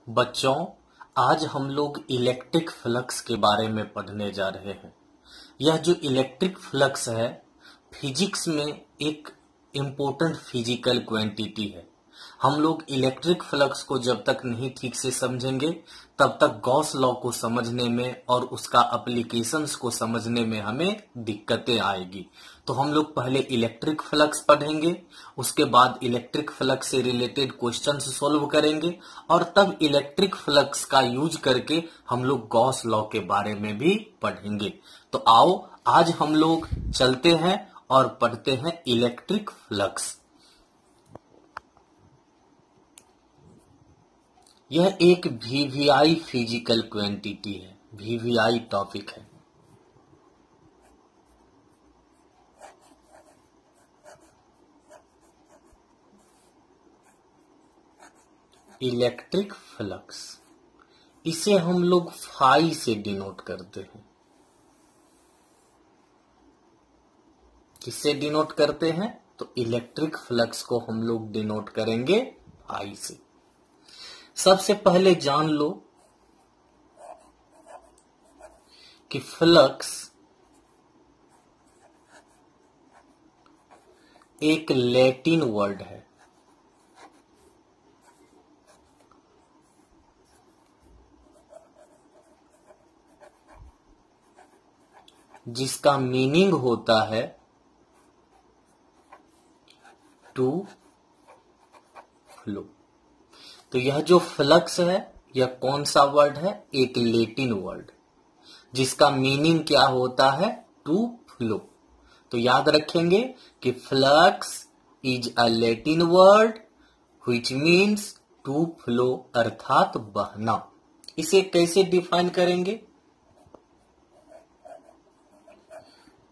बच्चों, आज हम लोग इलेक्ट्रिक फ्लक्स के बारे में पढ़ने जा रहे हैं। यह जो इलेक्ट्रिक फ्लक्स है, फिजिक्स में एक इम्पोर्टेंट फिजिकल क्वांटिटी है। हम लोग इलेक्ट्रिक फ्लक्स को जब तक नहीं ठीक से समझेंगे, तब तक गॉस लॉ को समझने में और उसका एप्लीकेशंस को समझने में हमें दिक्कतें आएगी। तो हम लोग पहले इलेक्ट्रिक फ्लक्स पढ़ेंगे, उसके बाद इलेक्ट्रिक फ्लक्स से रिलेटेड क्वेश्चंस सॉल्व करेंगे और तब इलेक्ट्रिक फ्लक्स का यूज करके हम लोग गॉस लॉ के बारे में भी पढ़ेंगे। तो आओ आज हम लोग चलते हैं और पढ़ते हैं इलेक्ट्रिक फ्लक्स। यह एक वीवीआई फिजिकल क्वांटिटी है, वीवीआई टॉपिक है। इलेक्ट्रिक फ्लक्स, इसे हम लोग फाई से डिनोट करते हैं। किससे डिनोट करते हैं? तो इलेक्ट्रिक फ्लक्स को हम लोग डिनोट करेंगे फाई से। सबसे पहले जान लो कि फ्लक्स एक लैटिन वर्ड है। जिसका मीनिंग होता है टू फ्लो। तो यह जो फ्लक्स है, यह कौन सा वर्ड है? एक लैटिन वर्ड, जिसका मीनिंग क्या होता है? To flow. तो याद रखेंगे कि flux is a Latin word which means to flow, अर्थात बहना। इसे कैसे डिफाइन करेंगे?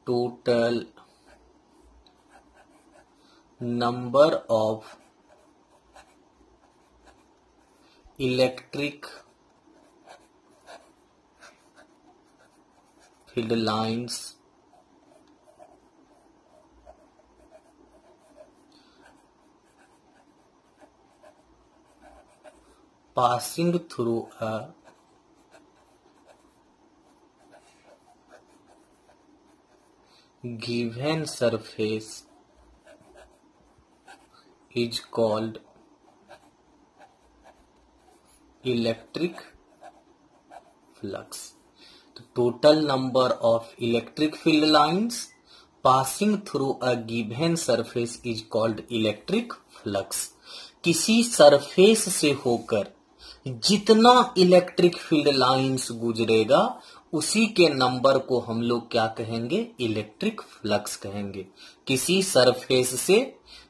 Total number of electric field lines passing through a given surface is called electric flux. The total number of electric field lines passing through a given surface is called electric flux. किसी surface से होकर जितना electric field lines गुजरेगा, उसी के number को हम लोग क्या कहेंगे? इलेक्ट्रिक फ्लक्स कहेंगे। किसी सरफेस से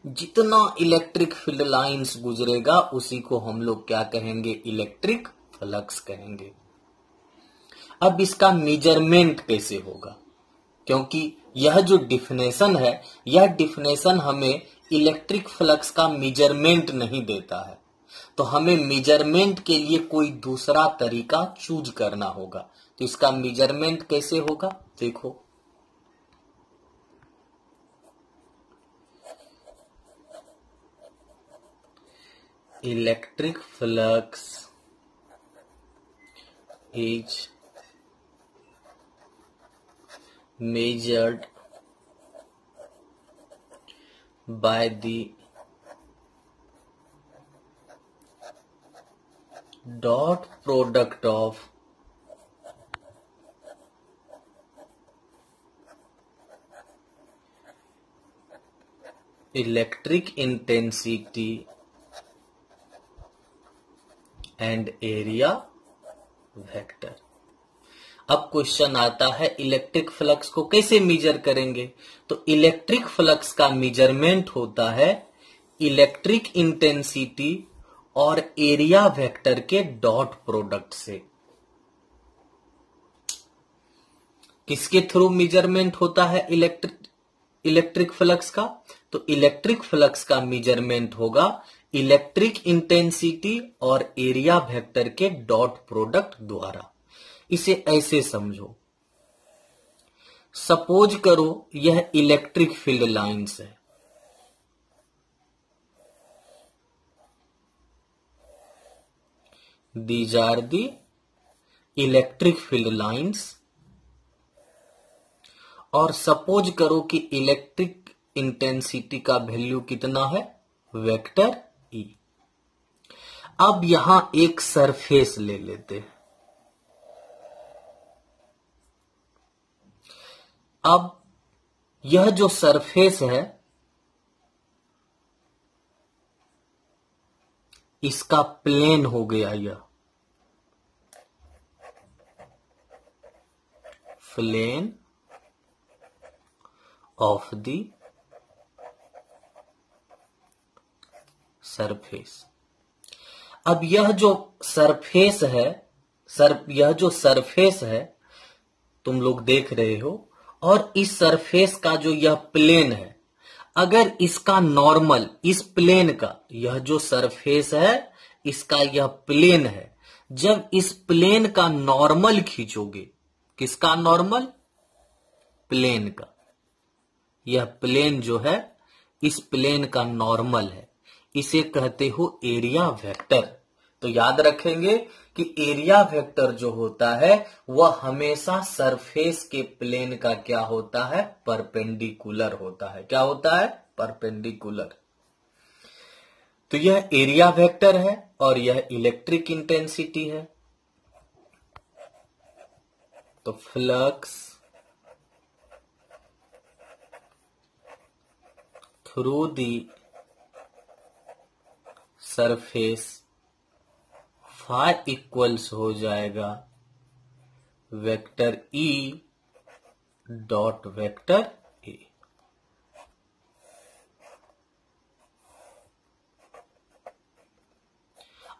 जितना इलेक्ट्रिक फील्ड लाइंस गुजरेगा, उसी को हम लोग क्या कहेंगे? इलेक्ट्रिक फ्लक्स कहेंगे। अब इसका मेजरमेंट कैसे होगा? क्योंकि यह जो डिफिनेशन है, यह डिफिनेशन हमें इलेक्ट्रिक फ्लक्स का मेजरमेंट नहीं देता है। तो हमें मेजरमेंट के लिए कोई दूसरा तरीका चूज करना होगा। तो इसका मेजरमेंट कैसे होगा? देखो, electric flux is measured by the dot product of electric intensity and area vector। अब क्वेश्चन आता है, इलेक्ट्रिक फ्लक्स को कैसे मेजर करेंगे? तो इलेक्ट्रिक फ्लक्स का मेजरमेंट होता है इलेक्ट्रिक इंटेंसिटी और एरिया वेक्टर के डॉट प्रोडक्ट से। किसके थ्रू मेजरमेंट होता है इलेक्ट्रिक फ्लक्स का? तो इलेक्ट्रिक फ्लक्स का मेजरमेंट होगा इलेक्ट्रिक इंटेंसिटी और एरिया वेक्टर के डॉट प्रोडक्ट द्वारा। इसे ऐसे समझो, सपोज करो यह इलेक्ट्रिक फील्ड लाइंस है। These are the electric field lines. और सपोज करो कि इलेक्ट्रिक इंटेंसिटी का वैल्यू कितना है, वेक्टर ई। अब यहां एक सरफेस ले लेते हैं। अब यह जो सरफेस है इसका प्लेन हो गया, यह प्लेन ऑफ द सरफेस। अब यह जो सरफेस है, यह जो सरफेस है तुम लोग देख रहे हो, और इस सरफेस का जो यह प्लेन है, अगर इसका नॉर्मल, इस प्लेन का, यह जो सरफेस है इसका यह प्लेन है, जब इस प्लेन का नॉर्मल खींचोगे, किसका नॉर्मल, प्लेन का, यह प्लेन जो है इस प्लेन का नॉर्मल है, इसे कहते हो एरिया वेक्टर। तो याद रखेंगे कि एरिया वेक्टर जो होता है वह हमेशा सरफेस के प्लेन का क्या होता है, परपेंडिकुलर होता है। क्या होता है, परपेंडिकुलर। तो यह एरिया वेक्टर है और यह इलेक्ट्रिक इंटेंसिटी है। तो flux through the surface phi equals हो जाएगा vector E dot vector A.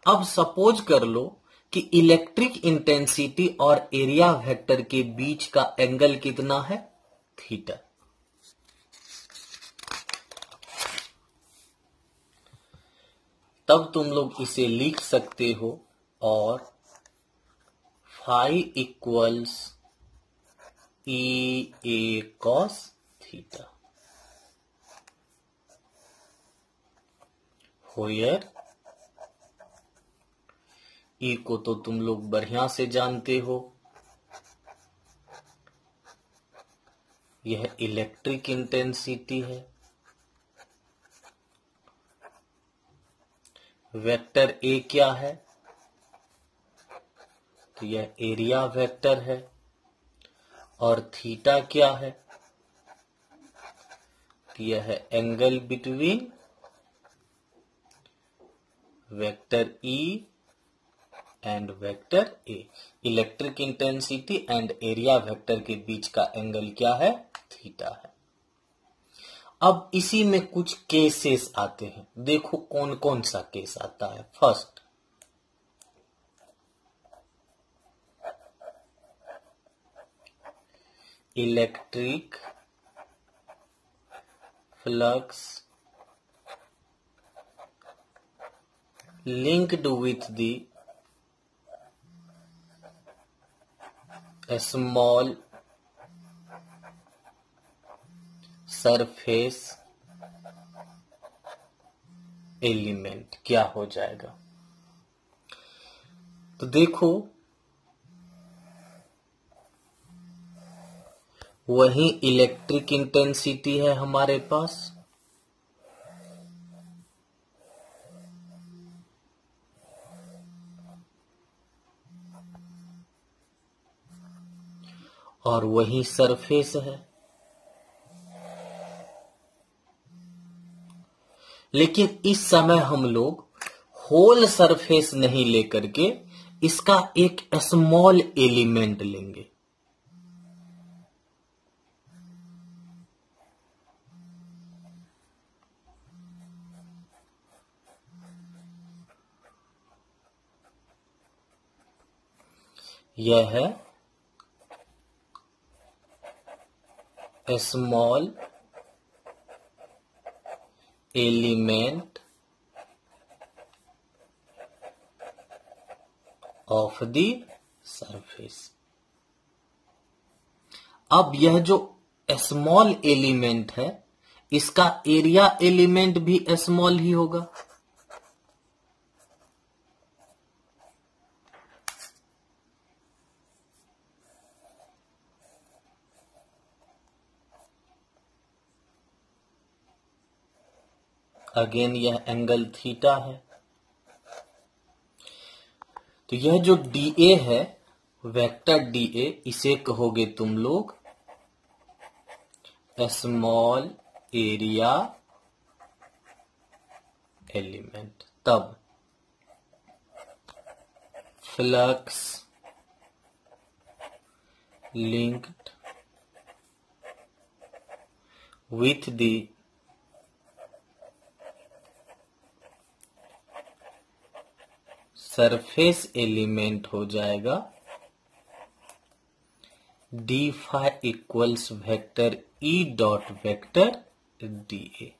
अब सपोज कर लो कि इलेक्ट्रिक इंटेंसिटी और एरिया वेक्टर के बीच का एंगल कितना है, थीटा। तब तुम लोग इसे लिख सकते हो और फाई इक्वल्स ई ए कॉस थीटा, होयर ई को तो तुम लोग बढ़िया से जानते हो, यह इलेक्ट्रिक इंटेंसिटी है। वेक्टर ए क्या है, तो यह एरिया वेक्टर है। और थीटा क्या है, तो यह है angle between vector E and vector A. Electric intensity and area vector के बीच का एंगल क्या है, थीटा है। अब इसी में कुछ केसेस आते हैं, देखो कौन कौन सा केस आता है। First, electric flux linked with the small surface element क्या हो जाएगा। तो देखो वही इलेक्ट्रिक इंटेंसिटी है हमारे पास, और वही सरफेस है, लेकिन इस समय हम लोग होल सरफेस नहीं लेकर के इसका एक स्मॉल एलिमेंट लेंगे। यह है small element of the surface. अब यह जो स्मॉल एलिमेंट है इसका एरिया एलिमेंट भी स्मॉल ही होगा। अगेन यह एंगल थीटा है। तो यह जो DA है, वेक्टर DA, इसे कहोगे तुम लोग स्मॉल एरिया एलिमेंट। तब flux linked with the surface element हो जाएगा d phi equals vector E dot vector DA।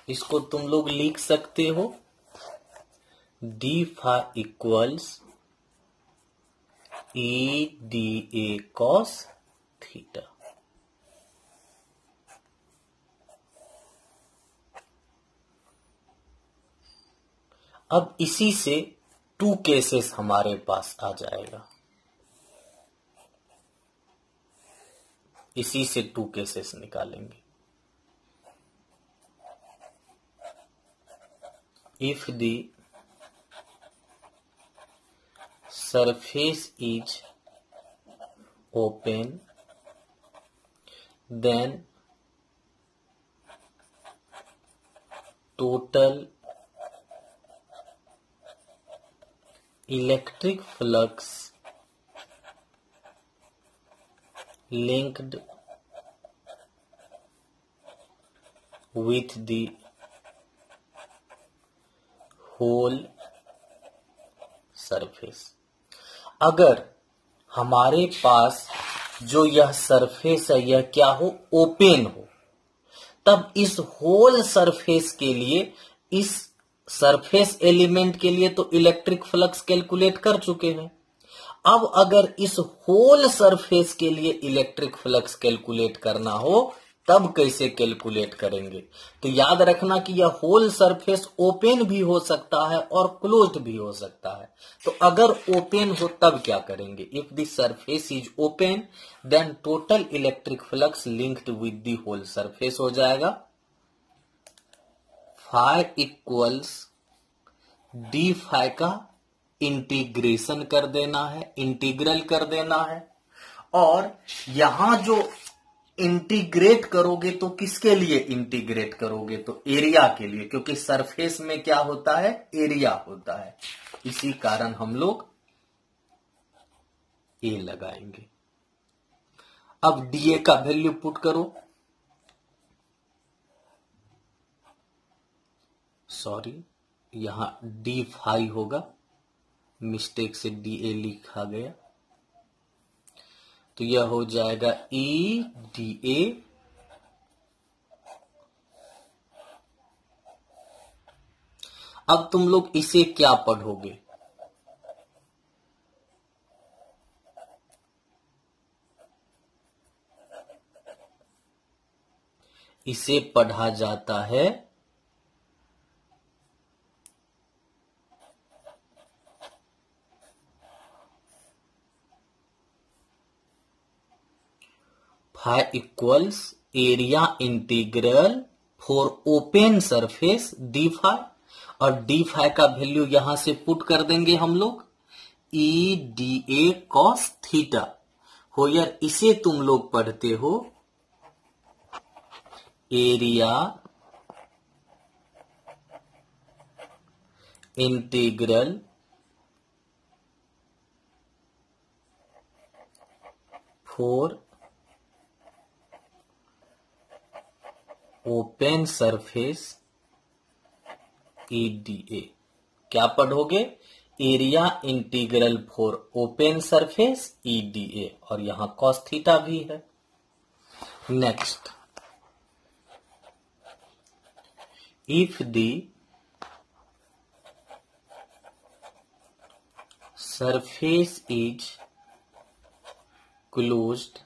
इसको तुम लोग लिख सकते हो d phi equals EDA cos theta. अब इसी से 2 केसेस हमारे पास आ जाएगा। इसी से 2 केसेस निकालेंगे। If the surface is open, then total electric flux linked with the whole surface। अगर हमारे पास जो यह सरफेस है यह क्या हो, ओपन हो, तब इस होल सरफेस के लिए, इस सरफेस एलिमेंट के लिए तो इलेक्ट्रिक फ्लक्स कैलकुलेट कर चुके हैं। अब अगर इस होल सरफेस के लिए इलेक्ट्रिक फ्लक्स कैलकुलेट करना हो तब कैसे कैलकुलेट करेंगे? तो याद रखना कि यह होल सरफेस ओपन भी हो सकता है और क्लोज्ड भी हो सकता है। तो अगर ओपन हो तब क्या करेंगे? If the surface is open then total electric flux linked with the whole surface हो जाएगा फाई इक्वल्स डी फाई का इंटीग्रेशन कर देना है, इंटीग्रल कर देना है। और यहां जो इंटीग्रेट करोगे तो किसके लिए इंटीग्रेट करोगे? तो एरिया के लिए, क्योंकि सरफेस में क्या होता है, एरिया होता है। इसी कारण हम लोग ए लगाएंगे। अब डीए का वैल्यू पुट करो, सॉरी यहां डी फाई होगा, मिस्टेक से डीए लिखा गया। तो यह हो जाएगा ई डी ए अब तुम लोग इसे क्या पढ़ोगे? इसे पढ़ा जाता है phi equals area integral for open surface d phi, और डी फाई का वैल्यू यहां से पुट कर देंगे हम लोग E D A cos theta. हो यार, इसे तुम लोग पढ़ते हो area integral for open surface EDA। क्या पढ़ोगे? Area integral for open surface EDA, और यहां कॉस थीटा भी है। Next, if the surface is closed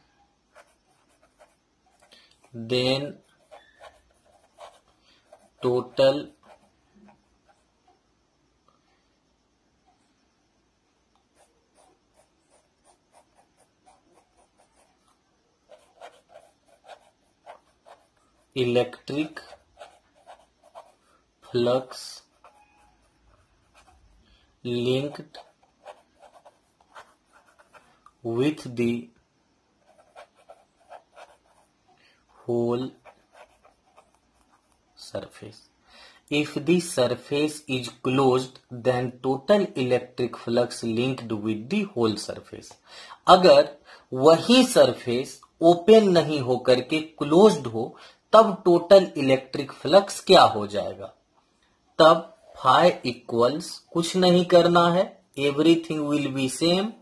then total electric flux linked with the whole surface. If the surface is closed, then total electric flux linked with the whole surface. अगर वही surface open नहीं होकर के closed हो, तब total electric flux क्या हो जाएगा? तब फाई इक्वल्स कुछ नहीं करना है, everything will be same,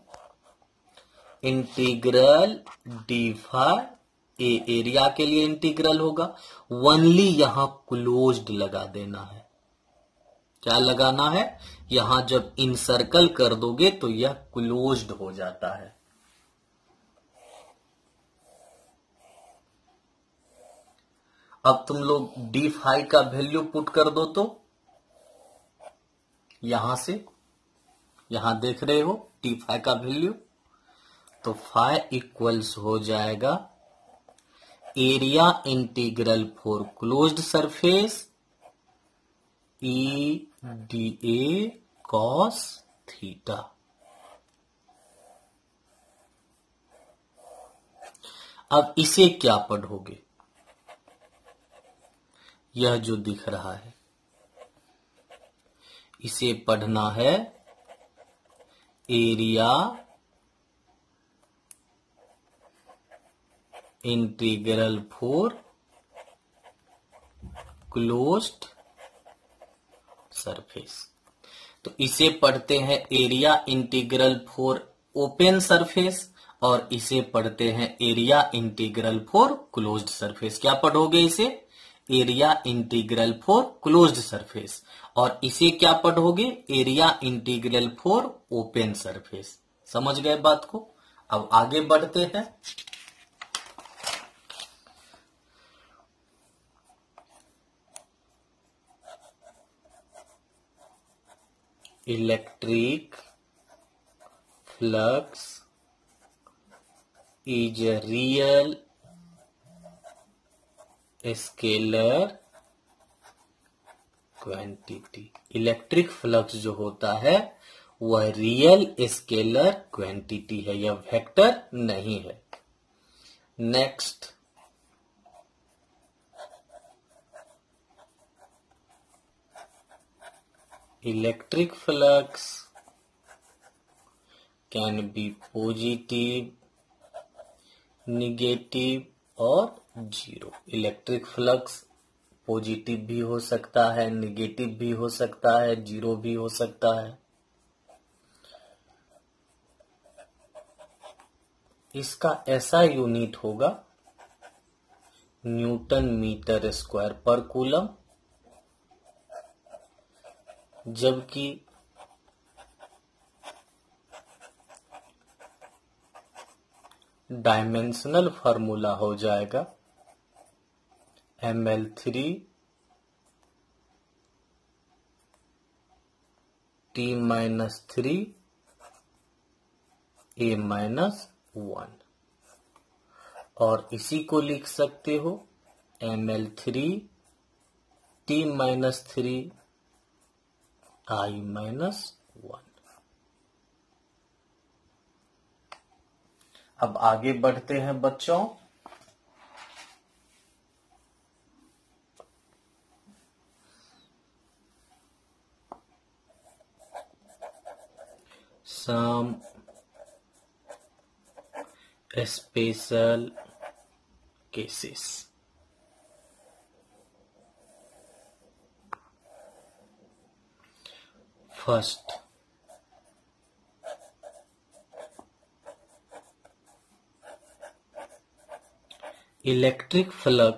integral d phi, area के लिए इंटीग्रल होगा, ओनली यहां क्लोज्ड लगा देना है। क्या लगाना है? यहां जब इनसर्कल कर दोगे तो यह क्लोज्ड हो जाता है। अब तुम लोग डी फाई का वैल्यू पुट कर दो, तो यहां से यहां देख रहे हो डी फाई का वैल्यू, तो फाई इक्वल्स हो जाएगा area integral for closed surface E D A cos theta. अब इसे क्या पढ़ोगे? यह जो दिख रहा है इसे पढ़ना है area integral for closed surface. तो इसे पढ़ते हैं area integral for open surface, और इसे पढ़ते हैं area integral for closed surface. क्या पढ़ोगे इसे? Area integral for closed surface, और इसे क्या पढ़ोगे? Area integral for open surface. समझ गए बात को? अब आगे बढ़ते हैं। Electric flux is a real scalar quantity। Electric flux जो होता है वह रियल स्केलर क्वांटिटी है, यह वेक्टर नहीं है। Next, electric flux can be positive, negative और जीरो। इलेक्ट्रिक फ्लक्स पॉजिटिव भी हो सकता है, निगेटिव भी हो सकता है, जीरो भी हो सकता है। इसका ऐसा यूनिट होगा न्यूटन मीटर स्क्वायर पर कूलम, जबकि डायमेंशनल फार्मूला हो जाएगा ml3 t-3 a-1, और इसी को लिख सकते हो ml3 t-3 i-1। अब आगे बढ़ते हैं बच्चों। Some special cases. First, electric flux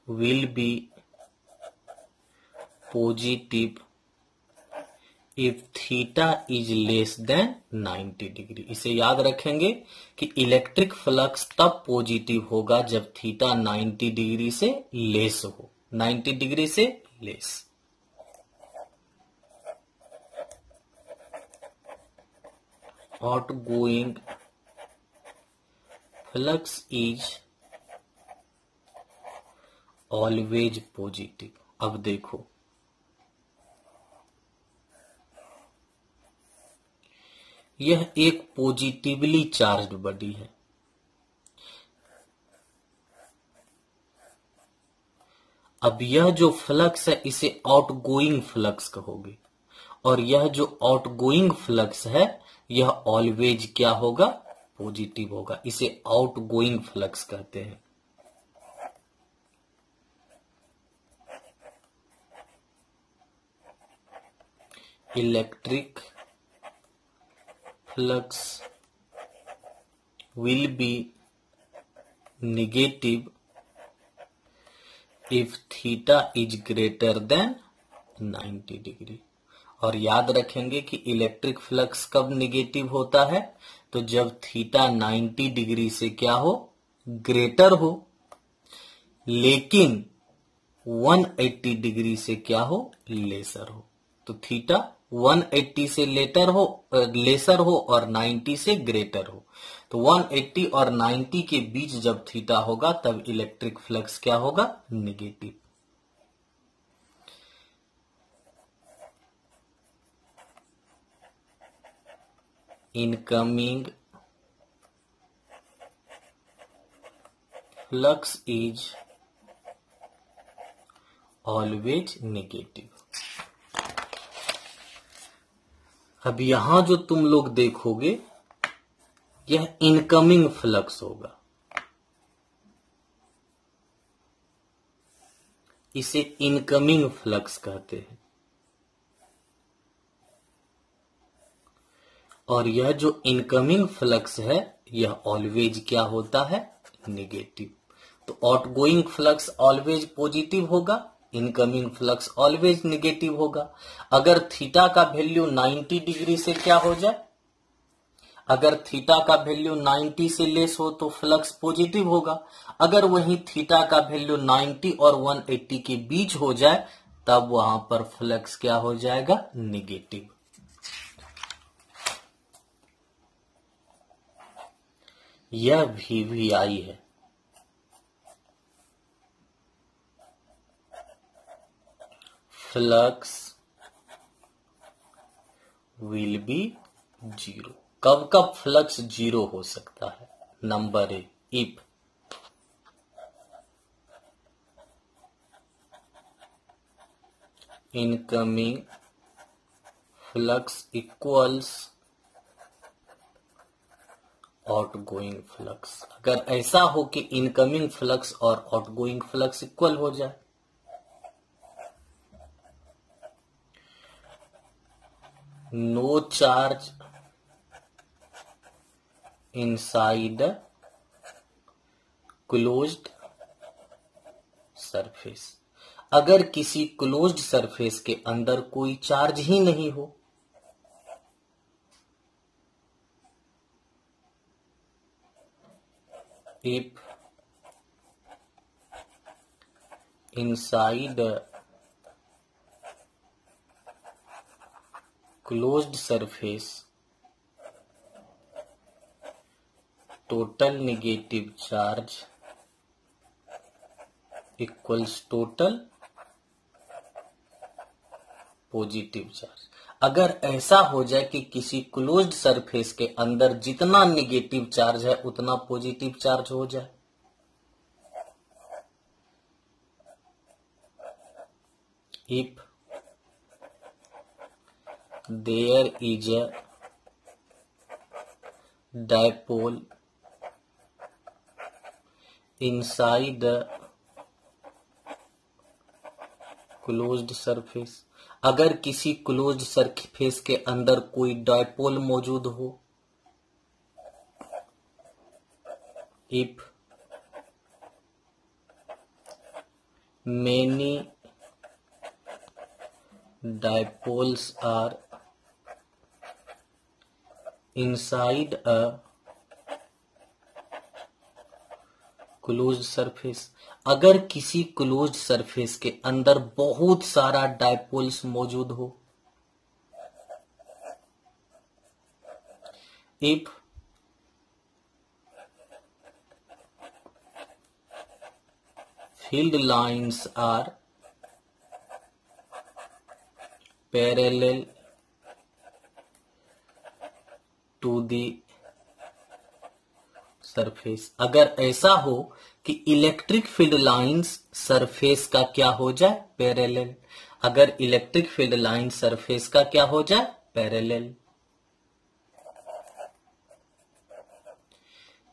will be positive if theta is less than 90 degree. इसे याद रखेंगे कि इलेक्ट्रिक फ्लक्स तब पॉजिटिव होगा जब थीटा 90 डिग्री से लेस हो, 90 डिग्री से less. Outgoing flux is always positive. अब देखो, यह एक पॉजिटिवली चार्ज्ड बॉडी है। अब यह जो फ्लक्स है इसे आउटगोइंग फ्लक्स कहोगे, और यह जो आउटगोइंग फ्लक्स है यह ऑलवेज क्या होगा? पॉजिटिव होगा। इसे आउटगोइंग फ्लक्स कहते हैं। Electric flux will be negative if theta is greater than 90 degree. और याद रखेंगे कि इलेक्ट्रिक फ्लक्स कब निगेटिव होता है? तो जब थीटा 90 डिग्री से क्या हो? ग्रेटर हो, लेकिन 180 डिग्री से क्या हो? लेसर हो। तो थीटा 180 से लेसर हो और 90 से ग्रेटर हो। तो 180 और 90 के बीच जब थीटा होगा तब इलेक्ट्रिक फ्लक्स क्या होगा? Negative. Incoming flux is always negative. अब यहां जो तुम लोग देखोगे यह इनकमिंग फ्लक्स होगा। इसे इनकमिंग फ्लक्स कहते हैं। और यह जो इनकमिंग फ्लक्स है यह ऑलवेज क्या होता है? नेगेटिव। तो आउटगोइंग फ्लक्स ऑलवेज पॉजिटिव होगा, इनकमिंग फ्लक्स ऑलवेज नेगेटिव होगा। अगर थीटा का वैल्यू 90 डिग्री से क्या हो जाए, अगर थीटा का वैल्यू 90 से लेस हो तो फ्लक्स पॉजिटिव होगा। अगर वही थीटा का वैल्यू 90 और 180 के बीच हो जाए तब वहां पर फ्लक्स क्या हो जाएगा? नेगेटिव। यह VVI है। Flux will be zero. कब कब फ्लक्स जीरो हो सकता है? Number A, if incoming flux equals outgoing flux. अगर ऐसा हो कि इनकमिंग फ्लक्स और आउटगोइंग फ्लक्स इक्वल हो जाए। No charge inside closed surface. अगर किसी क्लोज्ड सरफेस के अंदर कोई चार्ज ही नहीं हो, if inside a closed surface total negative charge equals total positive charge. अगर ऐसा हो जाए कि किसी क्लोज्ड सरफेस के अंदर जितना नेगेटिव चार्ज है उतना पॉजिटिव चार्ज हो जाए, if there is a dipole inside the closed surface, अगर किसी क्लोज्ड सरफेस के अंदर कोई डायपोल मौजूद हो, if many dipoles are inside a closed surface, अगर किसी क्लोज्ड सरफेस के अंदर बहुत सारा डायपोल्स मौजूद हो, if field lines are parallel to the surface. अगर ऐसा हो कि इलेक्ट्रिक फील्ड लाइंस सरफेस का क्या हो जाए, पैरेलल। अगर इलेक्ट्रिक फील्ड लाइन सरफेस का क्या हो जाए, पैरेलल।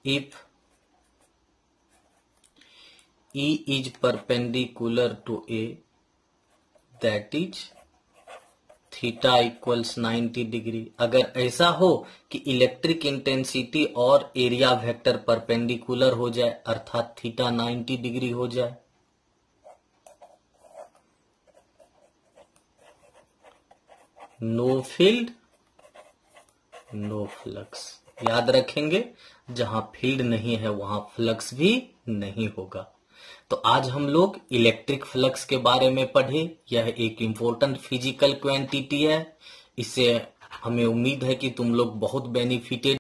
इफ E is perpendicular to A, that is theta equals 90 degree. अगर ऐसा हो कि इलेक्ट्रिक इंटेंसिटी और एरिया वेक्टर परपेंडिकुलर हो जाए, अर्थात थीटा 90 डिग्री हो जाए। No field no flux. याद रखेंगे, जहां फील्ड नहीं है वहां फ्लक्स भी नहीं होगा। तो आज हम लोग इलेक्ट्रिक फ्लक्स के बारे में पढ़े। यह एक इम्पोर्टेंट फिजिकल क्वांटिटी है। इससे हमें उम्मीद है कि तुम लोग बहुत बेनिफिटेड